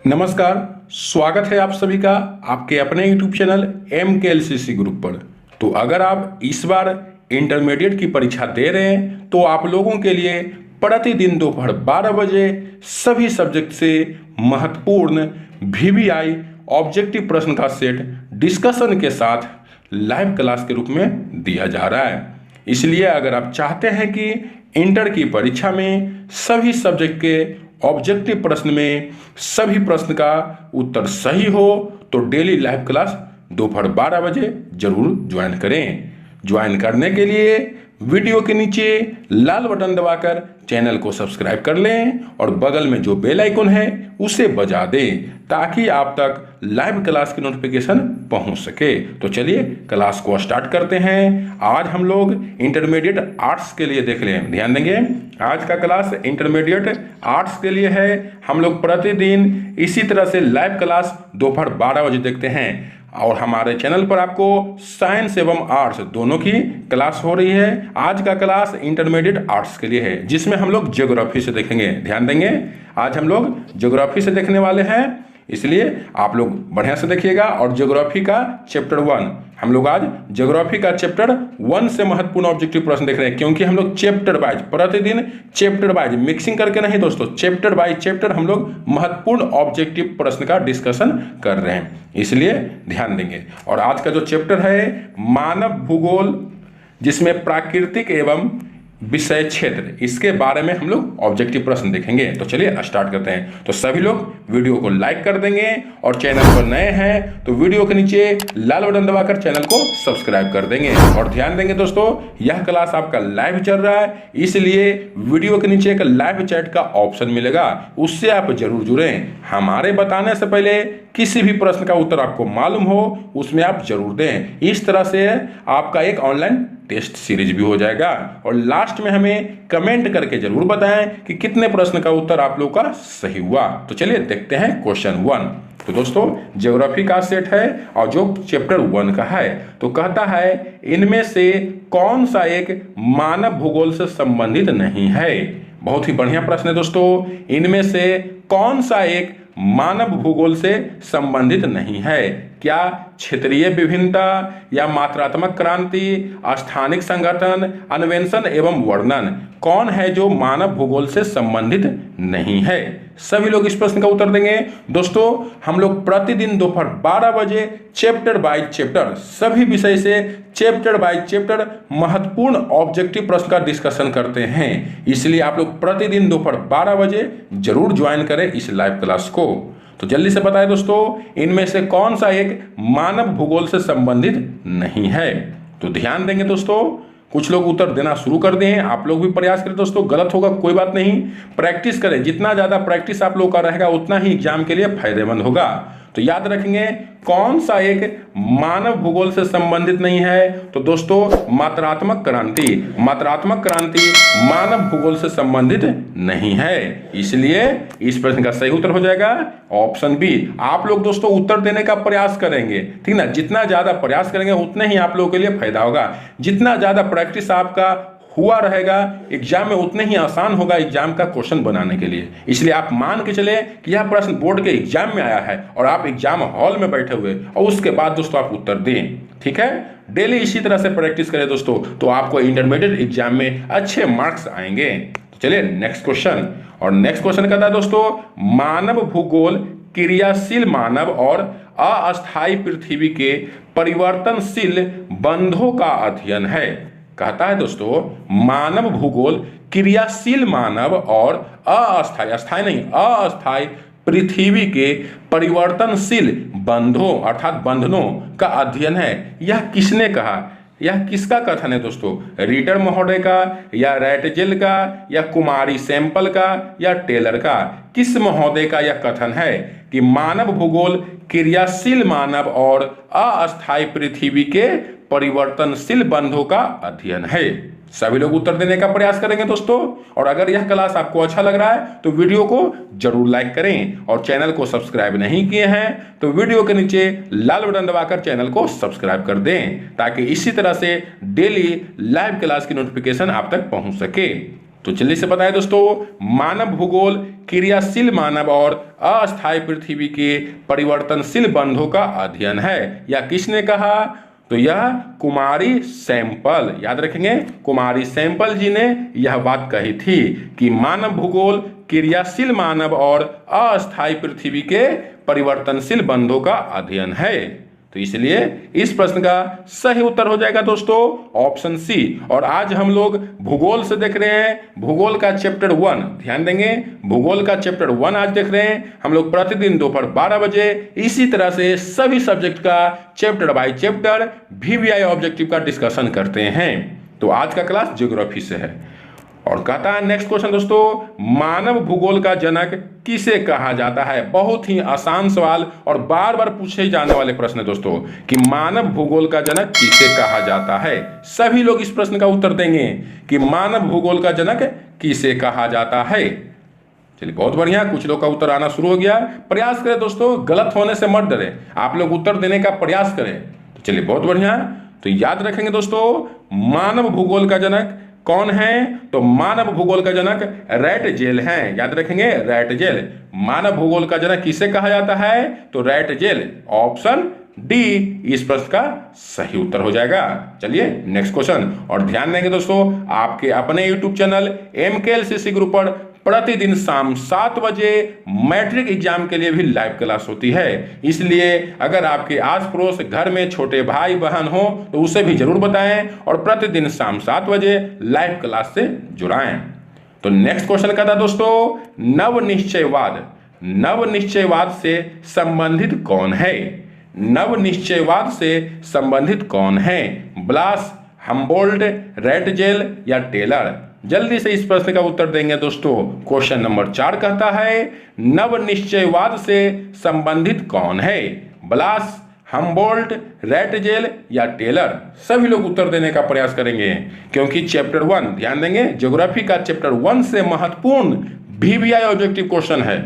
नमस्कार। स्वागत है आप सभी का आपके अपने YouTube चैनल MKLCC ग्रुप पर। तो अगर आप इस बार इंटरमीडिएट की परीक्षा दे रहे हैं तो आप लोगों के लिए प्रतिदिन दोपहर 12 बजे सभी सब्जेक्ट से महत्वपूर्ण VVI ऑब्जेक्टिव प्रश्न का सेट डिस्कशन के साथ लाइव क्लास के रूप में दिया जा रहा है। इसलिए अगर आप चाहते हैं कि इंटर की परीक्षा में सभी सब्जेक्ट के ऑब्जेक्टिव प्रश्न में सभी प्रश्न का उत्तर सही हो तो डेली लाइव क्लास दोपहर 12 बजे जरूर ज्वाइन करें। ज्वाइन करने के लिए वीडियो के नीचे लाल बटन दबाकर चैनल को सब्सक्राइब कर लें और बगल में जो बेल आइकन है उसे बजा दें ताकि आप तक लाइव क्लास की नोटिफिकेशन पहुंच सके। तो चलिए क्लास को स्टार्ट करते हैं। आज हम लोग इंटरमीडिएट आर्ट्स के लिए देख लें, ध्यान देंगे। आज का क्लास इंटरमीडिएट आर्ट्स के लिए है। हम लोग प्रतिदिन इसी तरह से लाइव क्लास दोपहर 12 बजे देखते हैं और हमारे चैनल पर आपको साइंस एवं आर्ट्स दोनों की क्लास हो रही है। आज का क्लास इंटरमीडिएट आर्ट्स के लिए है जिसमें हम लोग ज्योग्राफी से देखेंगे, ध्यान देंगे। आज हम लोग ज्योग्राफी से देखने वाले हैं, इसलिए आप लोग बढ़िया से देखिएगा। और ज्योग्राफी का चैप्टर 1 हम लोग आज ज्योग्राफी का चैप्टर 1 से महत्वपूर्ण ऑब्जेक्टिव प्रश्न देख रहे हैं, क्योंकि हम लोग चैप्टर वाइज प्रतिदिन चैप्टर वाइज मिक्सिंग करके नहीं दोस्तों, चैप्टर बाय चैप्टर हम लोग महत्वपूर्ण ऑब्जेक्टिव प्रश्न का डिस्कशन कर रहे हैं, इसलिए ध्यान देंगे। और आज का जो चैप्टर है मानव भूगोल, जिसमें प्राकृतिक एवं विषय क्षेत्र, इसके बारे में हम लोग ऑब्जेक्टिव प्रश्न देखेंगे। तो चलिए स्टार्ट करते हैं। तो सभी लोग वीडियो को लाइक कर देंगे और चैनल पर नए हैं तो वीडियो के नीचे लाल बटन दबाकर चैनल को सब्सक्राइब कर देंगे। और ध्यान देंगे दोस्तों, यह क्लास आपका लाइव चल रहा है, इसलिए वीडियो के नीचे एक लाइव चैट का ऑप्शन मिलेगा, उससे आप जरूर जुड़ें। हमारे बताने से पहले किसी भी प्रश्न का उत्तर आपको मालूम हो उसमें आप जरूर दें। इस तरह से आपका एक ऑनलाइन टेस्ट सीरीज भी हो जाएगा। और लास्ट में हमें कमेंट करके जरूर बताएं कि कितने प्रश्न का उत्तर आप लोग का सही हुआ। तो चलिए देखते हैं क्वेश्चन 1। तो दोस्तों ज्योग्राफी का सेट है और जो चैप्टर 1 का है, तो कहता है इनमें से कौन सा एक मानव भूगोल से संबंधित नहीं है। बहुत ही बढ़िया प्रश्न है दोस्तों। इनमें से कौन सा एक मानव भूगोल से संबंधित नहीं है? क्या क्षेत्रीय विभिन्नता या मात्रात्मक क्रांति, स्थानिक संगठन, अन्वेषण एवं वर्णन, कौन है जो मानव भूगोल से संबंधित नहीं है? सभी लोग इस प्रश्न का उत्तर देंगे। दोस्तों हम लोग प्रतिदिन दोपहर 12 बजे चैप्टर बाय चैप्टर सभी विषय से चैप्टर बाय चैप्टर महत्वपूर्ण ऑब्जेक्टिव प्रश्न का डिस्कशन करते हैं, इसलिए आप लोग प्रतिदिन दोपहर 12 बजे जरूर ज्वाइन करें इस लाइव क्लास को। तो जल्दी से बताएं दोस्तों, इनमें से कौन सा एक मानव भूगोल से संबंधित नहीं है? तो ध्यान देंगे दोस्तों, कुछ लोग उत्तर देना शुरू कर दिए हैं, आप लोग भी प्रयास करें दोस्तों। गलत होगा कोई बात नहीं, प्रैक्टिस करें। जितना ज़्यादा प्रैक्टिस आप लोग का रहेगा उतना ही एग्जाम के लिए फायदेमंद होगा। तो याद रखेंगे कौन सा एक मानव भूगोल से संबंधित नहीं है? तो दोस्तों मात्रात्मक क्रांति, मात्रात्मक क्रांति मानव भूगोल से संबंधित नहीं है, इसलिए इस प्रश्न का सही उत्तर हो जाएगा ऑप्शन बी। आप लोग दोस्तों उत्तर देने का प्रयास करेंगे, ठीक ना। जितना ज्यादा प्रयास करेंगे उतने ही आप लोगों के लिए फायदा होगा। जितना ज्यादा प्रैक्टिस आपका हुआ रहेगा एग्जाम में उतने ही आसान होगा एग्जाम का क्वेश्चन बनाने के लिए। इसलिए आप मान के चले कि यह प्रश्न बोर्ड के एग्जाम में आया है और आप एग्जाम हॉल में बैठे हुए और उसके बाद दोस्तों आप उत्तर दें, ठीक है। डेली इसी तरह से प्रैक्टिस करें दोस्तों, तो आपको इंटरमीडिएट एग्जाम में अच्छे मार्क्स आएंगे। तो चलिए नेक्स्ट क्वेश्चन। और नेक्स्ट क्वेश्चन कहता है दोस्तों मानव भूगोल क्रियाशील मानव और अस्थायी पृथ्वी के परिवर्तनशील बंधों का अध्ययन है। कहता है दोस्तों मानव भूगोल क्रियाशील मानव और अस्थायी, अस्थायी नहीं अस्थायी पृथ्वी के परिवर्तनशील बंधों अर्थात बंधनों का अध्ययन है। यह किसने कहा? यह किसका कथन है दोस्तों? रीडर महोदय का या रैटजेल का या कुमारी सैंपल का या टेलर का? किस महोदय का यह कथन है कि मानव भूगोल क्रियाशील मानव और अस्थायी पृथ्वी के परिवर्तनशील बंधों का अध्ययन है? सभी लोग उत्तर देने का प्रयास करेंगे दोस्तों। और अगर यह क्लास आपको अच्छा लग रहा है तो वीडियो को जरूर लाइक करें और चैनल को सब्सक्राइब नहीं किए हैं तो वीडियो के नीचे लाल बटन दबाकर चैनल को सब्सक्राइब कर दें ताकि इसी तरह से डेली लाइव क्लास की नोटिफिकेशन आप तक पहुंच सके। तो जल्दी से बताएं दोस्तों, मानव भूगोल क्रियाशील मानव और अस्थायी पृथ्वी के परिवर्तनशील बंधों का अध्ययन है। या किसने कहा? तो यह कुमारी सैंपल, याद रखेंगे, कुमारी सैंपल जी ने यह बात कही थी कि मानव भूगोल क्रियाशील मानव और अस्थायी पृथ्वी के परिवर्तनशील बंधों का अध्ययन है। तो इसलिए इस प्रश्न का सही उत्तर हो जाएगा दोस्तों ऑप्शन सी। और आज हम लोग भूगोल से देख रहे हैं, भूगोल का चैप्टर 1, ध्यान देंगे, भूगोल का चैप्टर 1 आज देख रहे हैं हम लोग। प्रतिदिन दोपहर 12 बजे इसी तरह से सभी सब्जेक्ट का chapter by chapter VVI objective का डिस्कशन करते हैं। तो आज का क्लास ज्योग्राफी से है। और कहता है नेक्स्ट क्वेश्चन दोस्तों, मानव भूगोल का जनक किसे कहा जाता है? बहुत ही आसान सवाल और बार बार पूछे जाने वाले प्रश्न है दोस्तों कि मानव भूगोल का जनक किसे कहा जाता है। सभी लोग इस प्रश्न का उत्तर देंगे कि मानव भूगोल का जनक किसे कहा जाता है। चलिए बहुत बढ़िया, कुछ लोग का उत्तर आना शुरू हो गया। प्रयास करें दोस्तों, गलत होने से मत डरे, आप लोग उत्तर देने का प्रयास करें। तो चलिए बहुत बढ़िया, तो याद रखेंगे दोस्तों, मानव भूगोल का जनक कौन है? तो मानव भूगोल का जनक रैटजेल हैं। याद रखेंगे, रैटजेल। मानव भूगोल का जनक किसे कहा जाता है? तो रैटजेल। ऑप्शन डी इस प्रश्न का सही उत्तर हो जाएगा। चलिए नेक्स्ट क्वेश्चन। और ध्यान देंगे दोस्तों, आपके अपने YouTube चैनल MKLCC ग्रुप पर प्रतिदिन शाम 7 बजे मैट्रिक एग्जाम के लिए भी लाइव क्लास होती है। इसलिए अगर आपके आस पड़ोस घर में छोटे भाई बहन हो तो उसे भी जरूर बताएं और प्रतिदिन शाम 7 बजे लाइव क्लास से जुड़ाएं। तो नेक्स्ट क्वेश्चन का था दोस्तों, नवनिश्चयवाद। नवनिश्चयवाद से संबंधित कौन है? नवनिश्चयवाद से संबंधित कौन है? ब्लास, हम्बोल्ट, रैटजेल या टेलर? जल्दी से इस प्रश्न का उत्तर देंगे दोस्तों। क्वेश्चन नंबर 4 कहता है नवनिश्चयवाद से संबंधित कौन है? ब्लास, हम्बोल्ट, रैटजेल या टेलर? सभी लोग उत्तर देने का प्रयास करेंगे क्योंकि चैप्टर 1, ध्यान देंगे, ज्योग्राफी का चैप्टर 1 से महत्वपूर्ण VVI ऑब्जेक्टिव क्वेश्चन है।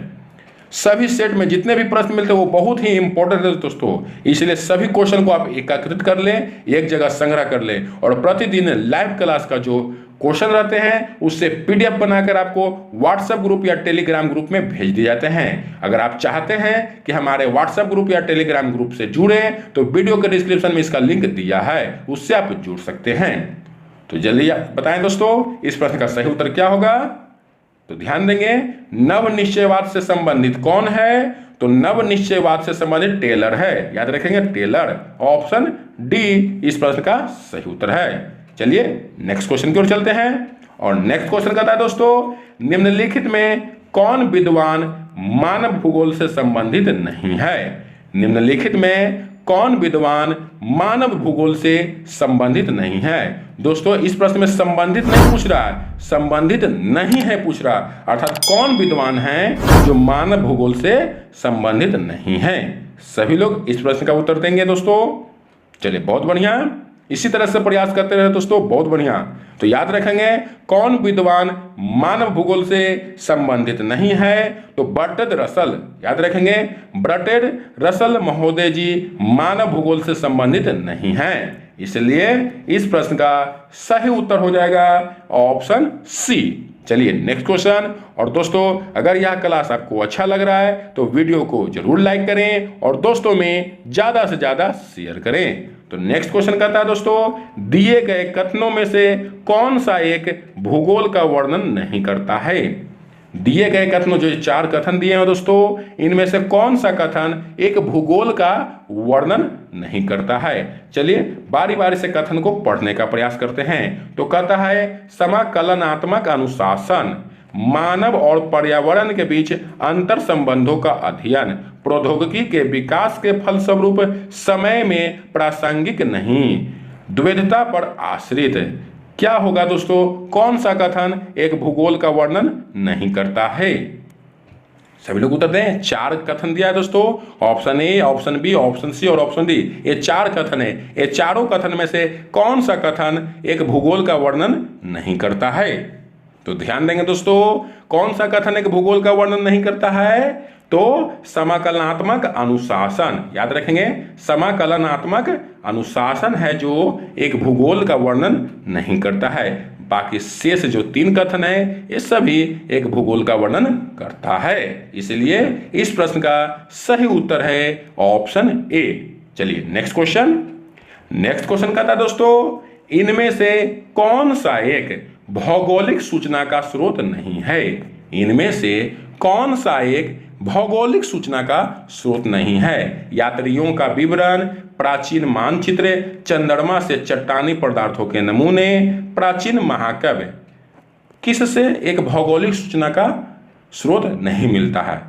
सभी सेट में जितने भी प्रश्न मिलते हैं वो बहुत ही इंपॉर्टेंट है दोस्तों। इसलिए सभी क्वेश्चन को आप एकत्रित कर लें, एक जगह संग्रह कर लें और प्रतिदिन लाइव क्लास का जो क्वेश्चन रहते हैं उससे PDF बनाकर आपको WhatsApp ग्रुप या टेलीग्राम ग्रुप में भेज दिए जाते हैं। अगर आप चाहते हैं कि हमारे WhatsApp ग्रुप या टेलीग्राम ग्रुप से जुड़े तो वीडियो के डिस्क्रिप्शन में इसका लिंक दिया है, उससे आप जुड़ सकते हैं। तो जल्दी बताएं दोस्तों इस प्रश्न का सही उत्तर क्या होगा? तो ध्यान देंगे, नवनिश्चयवाद से संबंधित कौन है? तो नवनिश्चयवाद से संबंधित टेलर है। याद रखेंगे, टेलर। ऑप्शन डी इस प्रश्न का सही उत्तर है। चलिए नेक्स्ट क्वेश्चन की ओर चलते हैं। और नेक्स्ट क्वेश्चन कहता है दोस्तों, निम्नलिखित में कौन विद्वान मानव भूगोल से संबंधित नहीं है? निम्नलिखित में कौन विद्वान मानव भूगोल से संबंधित नहीं है? दोस्तों इस प्रश्न में संबंधित नहीं पूछ रहा है, संबंधित नहीं है पूछ रहा, अर्थात कौन विद्वान है जो मानव भूगोल से संबंधित नहीं है। सभी लोग इस प्रश्न का उत्तर देंगे दोस्तों। चलिए बहुत बढ़िया, इसी तरह से प्रयास करते रहे दोस्तों, बहुत बढ़िया। तो याद रखेंगे कौन विद्वान मानव भूगोल से संबंधित नहीं है? तो बर्टेड रसल। याद रखेंगे, बर्टेड रसल महोदय जी मानव भूगोल से संबंधित नहीं हैं। इसलिए इस प्रश्न का सही उत्तर हो जाएगा ऑप्शन सी। चलिए नेक्स्ट क्वेश्चन। और दोस्तों अगर यह क्लास आपको अच्छा लग रहा है तो वीडियो को जरूर लाइक करें और दोस्तों में ज्यादा से ज्यादा शेयर करें। तो नेक्स्ट क्वेश्चन कहता है दोस्तों, दिए गए कथनों में से कौन सा एक भूगोल का वर्णन नहीं करता है? दिए गए कथनों, जो 4 कथन दिए हैं दोस्तों, इनमें से कौन सा कथन एक भूगोल का वर्णन नहीं करता है? चलिए बारी बारी से कथन को पढ़ने का प्रयास करते हैं। तो कहता है समाकलनात्मक अनुशासन, मानव और पर्यावरण के बीच अंतर संबंधों का अध्ययन, प्रौद्योगिकी के विकास के फलस्वरूप समय में प्रासंगिक नहीं, द्वैधता पर आश्रित। क्या होगा दोस्तों, कौन सा कथन एक भूगोल का वर्णन नहीं करता है? सभी लोग उत्तर दें। 4 कथन दिया है दोस्तों, option A, option B, option C और ऑप्शन डी। ये 4 कथन है, ये चारों कथन में से कौन सा कथन एक भूगोल का वर्णन नहीं करता है? तो ध्यान देंगे दोस्तों, कौन सा कथन एक भूगोल का वर्णन नहीं करता है? तो समाकलनात्मक अनुशासन। याद रखेंगे, समाकलनात्मक अनुशासन है जो एक भूगोल का वर्णन नहीं करता है। बाकी शेष जो 3 कथन है ये सभी एक भूगोल का वर्णन करता है। इसलिए इस प्रश्न का सही उत्तर है ऑप्शन ए। चलिए नेक्स्ट क्वेश्चन कहता है दोस्तों, इनमें से कौन सा एक भौगोलिक सूचना का स्रोत नहीं है? इनमें से कौन सा एक भौगोलिक सूचना का स्रोत नहीं है? यात्रियों का विवरण, प्राचीन मानचित्र, चंद्रमा से चट्टानी पदार्थों के नमूने, प्राचीन महाकाव्य। किससे एक भौगोलिक सूचना का स्रोत नहीं मिलता है?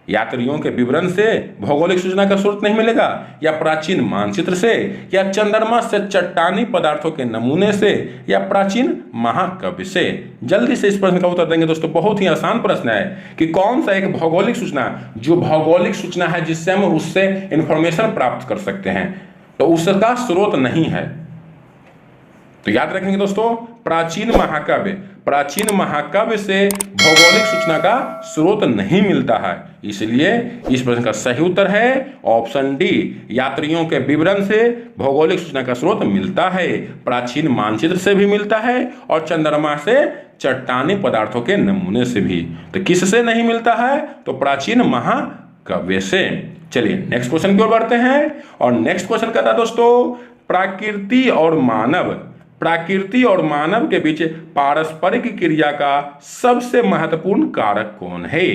यात्रियों के विवरण से भौगोलिक सूचना का स्रोत नहीं मिलेगा, या प्राचीन मानचित्र से, या चंद्रमा से चट्टानी पदार्थों के नमूने से, या प्राचीन महाकाव्य से? जल्दी से इस प्रश्न का उत्तर देंगे दोस्तों। बहुत ही आसान प्रश्न है कि कौन सा एक भौगोलिक सूचना, जो भौगोलिक सूचना है जिससे हम उससे इंफॉर्मेशन प्राप्त कर सकते हैं, तो उसका स्रोत नहीं है। तो याद रखेंगे दोस्तों, प्राचीन महाकाव्य से भौगोलिक सूचना का स्रोत नहीं मिलता है। इसलिए इस प्रश्न का सही उत्तर है ऑप्शन डी। यात्रियों के विवरण से भौगोलिक सूचना का स्रोत मिलता है, प्राचीन मानचित्र से भी मिलता है, और चंद्रमा से चट्टानी पदार्थों के नमूने से भी। तो किससे नहीं मिलता है? तो प्राचीन महाकाव्य से। चलिए नेक्स्ट क्वेश्चन की ओर बढ़ते हैं, और नेक्स्ट क्वेश्चन कहता है दोस्तों, प्रकृति और मानव के बीच पारस्परिक क्रिया का सबसे महत्वपूर्ण कारक कौन है?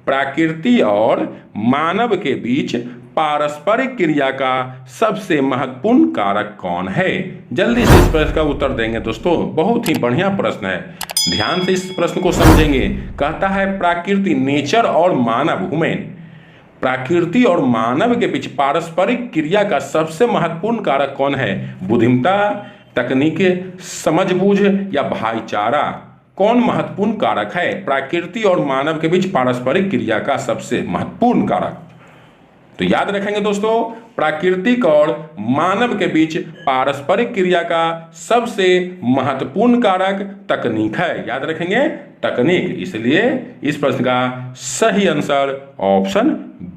प्रकृति और मानव के बीच पारस्परिक क्रिया का सबसे महत्वपूर्ण कारक कौन है? जल्दी से इस प्रश्न का उत्तर देंगे दोस्तों। बहुत ही बढ़िया प्रश्न है, ध्यान से इस प्रश्न को समझेंगे। कहता है प्रकृति, नेचर और मानव, ह्यूमन, प्रकृति और मानव के बीच पारस्परिक क्रिया का सबसे महत्वपूर्ण कारक कौन है? बुद्धिमत्ता, तकनीक, समझबूझ, या भाईचारा? कौन महत्वपूर्ण कारक है? प्रकृति और मानव के बीच पारस्परिक क्रिया का सबसे महत्वपूर्ण कारक। तो याद रखेंगे दोस्तों, प्राकृतिक और मानव के बीच पारस्परिक क्रिया का सबसे महत्वपूर्ण कारक तकनीक है। याद रखेंगे तकनीक। इसलिए इस प्रश्न का सही आंसर ऑप्शन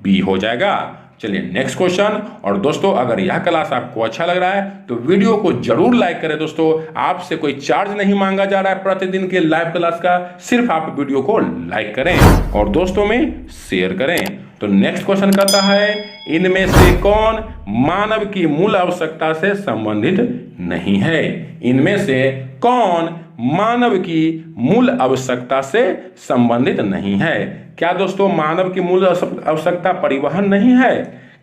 बी हो जाएगा। चलिए नेक्स्ट क्वेश्चन। और दोस्तों अगर यह क्लास आपको अच्छा लग रहा है तो वीडियो को जरूर लाइक करें दोस्तों। आपसे कोई चार्ज नहीं मांगा जा रहा है प्रतिदिन के लाइव क्लास का, सिर्फ आप वीडियो को लाइक करें और दोस्तों में शेयर करें। तो नेक्स्ट क्वेश्चन कहता है, इनमें से कौन मानव की मूल आवश्यकता से संबंधित नहीं है? इनमें से कौन मानव की मूल आवश्यकता से संबंधित नहीं है? क्या दोस्तों मानव की मूल आवश्यकता परिवहन नहीं है,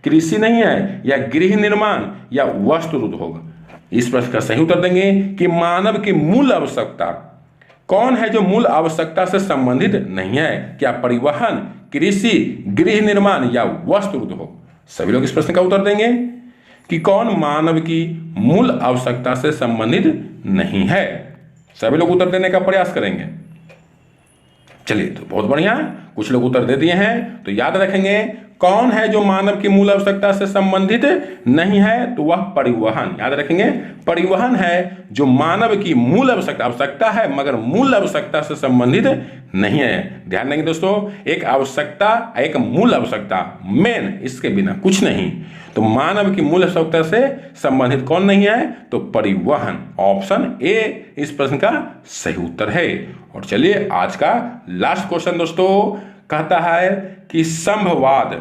कृषि नहीं है, या गृह निर्माण, या वस्त्र उद्योग? इस प्रश्न का सही उत्तर देंगे कि मानव की मूल आवश्यकता कौन है जो मूल आवश्यकता से संबंधित नहीं है? क्या परिवहन, कृषि, गृह निर्माण, या वस्त्र उद्योग? सभी लोग इस प्रश्न का उत्तर देंगे कि कौन मानव की मूल आवश्यकता से संबंधित नहीं है। सभी लोग उत्तर देने का प्रयास करेंगे। चलिए तो बहुत बढ़िया, कुछ लोग उत्तर दे दिए हैं। तो याद रखेंगे कौन है जो मानव की मूल आवश्यकता से संबंधित नहीं है, तो वह परिवहन। याद रखेंगे परिवहन है जो मानव की मूल आवश्यकता है मगर मूल आवश्यकता से संबंधित नहीं है। ध्यान देंगे दोस्तों, एक आवश्यकता, एक मूल आवश्यकता, मेन, इसके बिना कुछ नहीं। तो मानव की मूल आवश्यकता से संबंधित कौन नहीं है? तो परिवहन। ऑप्शन ए इस प्रश्न का सही उत्तर है। और चलिए आज का लास्ट क्वेश्चन दोस्तों कहता है कि संभववाद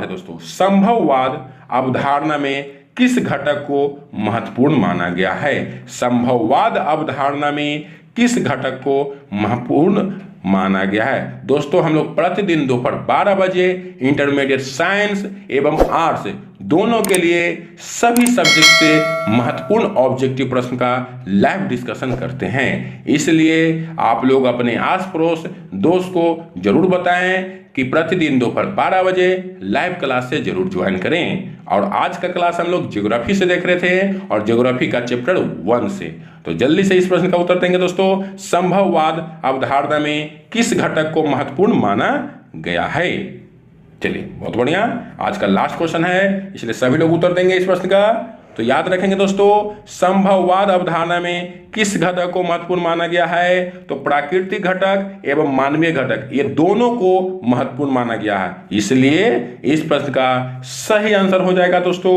है दोस्तों, संभववाद अवधारणा में किस घटक को महत्वपूर्ण माना गया है? संभववाद अवधारणा में किस घटक को महत्वपूर्ण माना गया है? दोस्तों हम लोग प्रतिदिन दोपहर 12 बजे इंटरमीडिएट साइंस एवं आर्ट्स दोनों के लिए सभी सब्जेक्ट से महत्वपूर्ण ऑब्जेक्टिव प्रश्न का लाइव डिस्कशन करते हैं। इसलिए आप लोग अपने आस पड़ोस दोस्त को जरूर बताएं कि प्रतिदिन दोपहर 12 बजे लाइव क्लास से जरूर ज्वाइन करें। और आज का क्लास हम लोग ज्योग्राफी से देख रहे थे और ज्योग्राफी का चैप्टर 1 से। तो जल्दी से इस प्रश्न का उत्तर देंगे दोस्तों, संभववाद अवधारणा में किस घटक को महत्वपूर्ण माना गया है? चलिए बहुत बढ़िया, आज का लास्ट क्वेश्चन है इसलिए सभी लोग उत्तर देंगे इस प्रश्न का। तो याद रखेंगे दोस्तों, संभववाद अवधारणा में किस घटक को महत्वपूर्ण माना गया है? तो प्राकृतिक घटक एवं मानवीय घटक, ये दोनों को महत्वपूर्ण माना गया है। इसलिए इस प्रश्न का सही आंसर हो जाएगा दोस्तों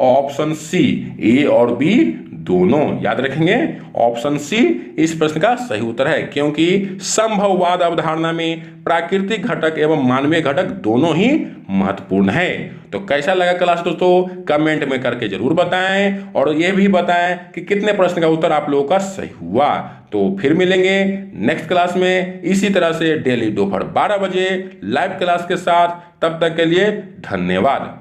ऑप्शन सी, ए और बी दोनों। याद रखेंगे ऑप्शन सी इस प्रश्न का सही उत्तर है, क्योंकि संभववाद अवधारणा में प्राकृतिक घटक एवं मानवीय घटक दोनों ही महत्वपूर्ण है। तो कैसा लगा क्लास दोस्तों, कमेंट में करके जरूर बताएं और ये भी बताएं कि कितने प्रश्न का उत्तर आप लोगों का सही हुआ। तो फिर मिलेंगे नेक्स्ट क्लास में इसी तरह से डेली दोपहर 12 बजे लाइव क्लास के साथ। तब तक के लिए धन्यवाद।